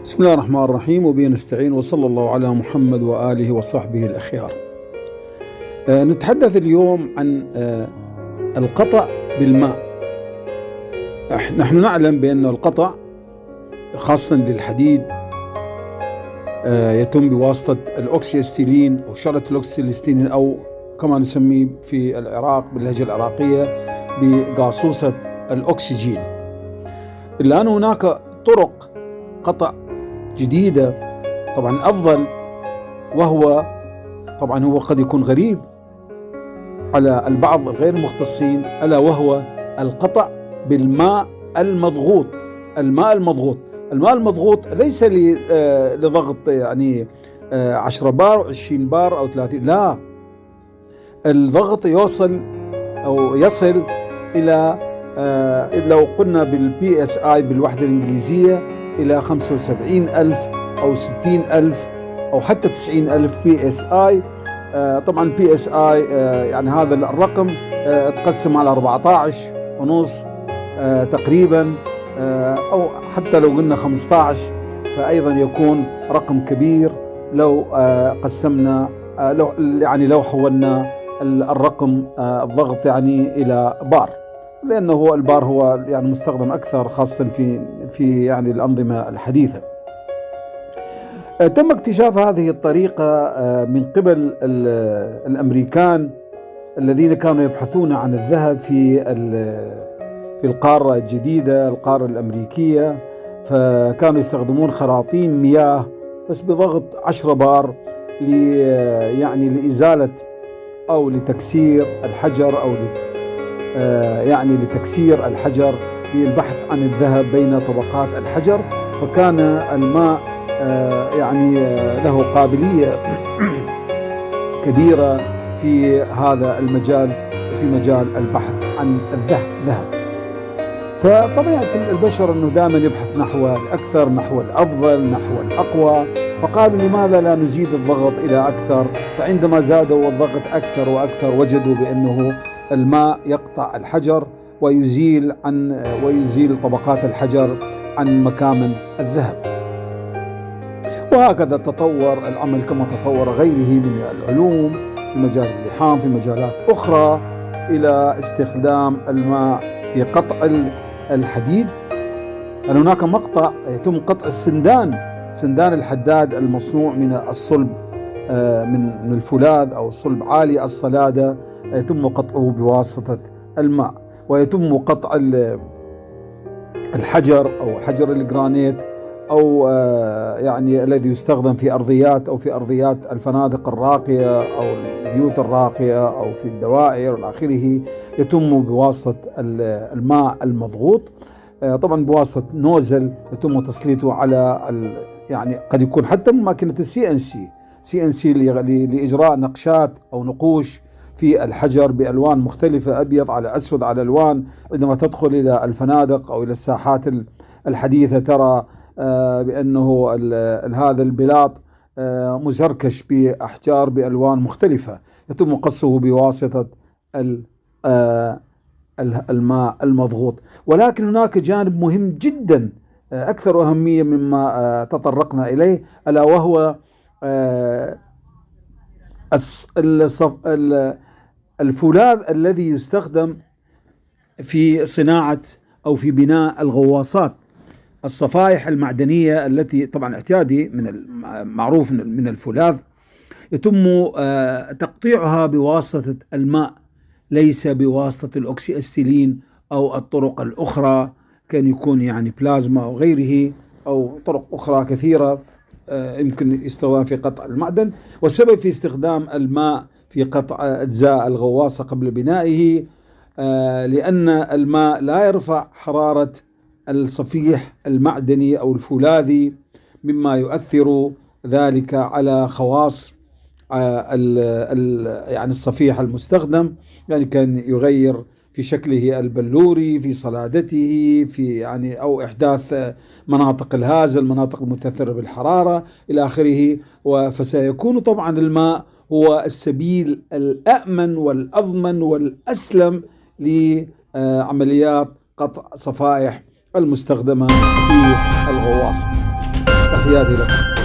بسم الله الرحمن الرحيم، وبه نستعين، وصلى الله على محمد وآله وصحبه الأخيار. نتحدث اليوم عن القطع بالماء. نحن نعلم بأن القطع خاصة للحديد يتم بواسطة الأوكسيستيلين أو شرة الأوكسيستيلين، أو كما نسميه في العراق باللهجة العراقية بقاصوصة الأكسجين. إلا أن هناك طرق قطع جديدة طبعا أفضل، وهو طبعا هو قد يكون غريب على البعض غير المختصين، ألا وهو القطع بالماء المضغوط. الماء المضغوط ليس لضغط يعني 10 بار أو 20 بار أو 30، لا، الضغط يصل إلى لو قلنا بالبي اس اي بالوحدة الإنجليزية إلى 75,000 أو 60,000 أو حتى 90,000 بي اس اي. طبعا بي اس اي يعني هذا الرقم تقسم على 14.5 تقريبا، أو حتى لو قلنا 15 فأيضا يكون رقم كبير لو قسمنا، لو حولنا الرقم الضغط يعني إلى بار، لأنه البار هو يعني مستخدم أكثر خاصة في يعني الأنظمة الحديثة. تم اكتشاف هذه الطريقة من قبل الأمريكان الذين كانوا يبحثون عن الذهب في القارة الجديدة، القارة الأمريكية، فكانوا يستخدمون خراطيم مياه بس بضغط 10 بار يعني لإزالة أو لتكسير الحجر، أو يعني لتكسير الحجر للبحث عن الذهب بين طبقات الحجر. فكان الماء يعني له قابلية كبيرة في هذا المجال، في مجال البحث عن الذهب. فطبيعة البشر أنه دائما يبحث نحو الأكثر، نحو الأفضل، نحو الأقوى، فقالوا لماذا لا نزيد الضغط إلى أكثر؟ فعندما زادوا الضغط أكثر وأكثر وجدوا بأنه الماء يقطع الحجر ويزيل طبقات الحجر عن مكامن الذهب. وهكذا تطور العمل كما تطور غيره من العلوم في مجال اللحام، في مجالات أخرى، إلى استخدام الماء في قطع الحديد. أن هناك مقطع يتم قطع سندان الحداد المصنوع من الصلب، من الفولاذ أو الصلب عالي الصلادة، يتم قطعه بواسطة الماء. ويتم قطع الحجر أو حجر الجرانيت، أو يعني الذي يستخدم في أرضيات، أو في أرضيات الفنادق الراقية أو البيوت الراقية أو في الدوائر إلى آخره، يتم بواسطة الماء المضغوط، طبعا بواسطة نوزل يتم تسليطه على يعني قد يكون حتى من ماكينة CNC لإجراء نقشات أو نقوش في الحجر بألوان مختلفة، أبيض على أسود على ألوان. عندما تدخل إلى الفنادق أو إلى الساحات الحديثة ترى بأنه هذا البلاط مزركش بأحجار بألوان مختلفة، يتم قصه بواسطة الماء المضغوط. ولكن هناك جانب مهم جدا أكثر أهمية مما تطرقنا إليه، ألا وهو الفولاذ الذي يستخدم في صناعة أو في بناء الغواصات. الصفائح المعدنية التي طبعا اعتيادي من المعروف من الفولاذ، يتم تقطيعها بواسطة الماء، ليس بواسطة الأوكسيستيلين أو الطرق الأخرى، كان يكون يعني بلازما أو غيره، أو طرق أخرى كثيرة يمكن يستخدم في قطع المعدن. والسبب في استخدام الماء في قطع أجزاء الغواصة قبل بنائه لأن الماء لا يرفع حرارة الصفيح المعدني أو الفولاذي، مما يؤثر ذلك على خواص يعني الصفيح المستخدم، يعني كان يغير في شكله البلوري، في صلادته، في يعني أو إحداث مناطق الهازة، المناطق المتأثرة بالحرارة إلى آخره. فسيكون طبعا الماء هو السبيل الأأمن والأضمن والأسلم لعمليات قطع صفائح المستخدمة في الغواصة. تحياتي لكم.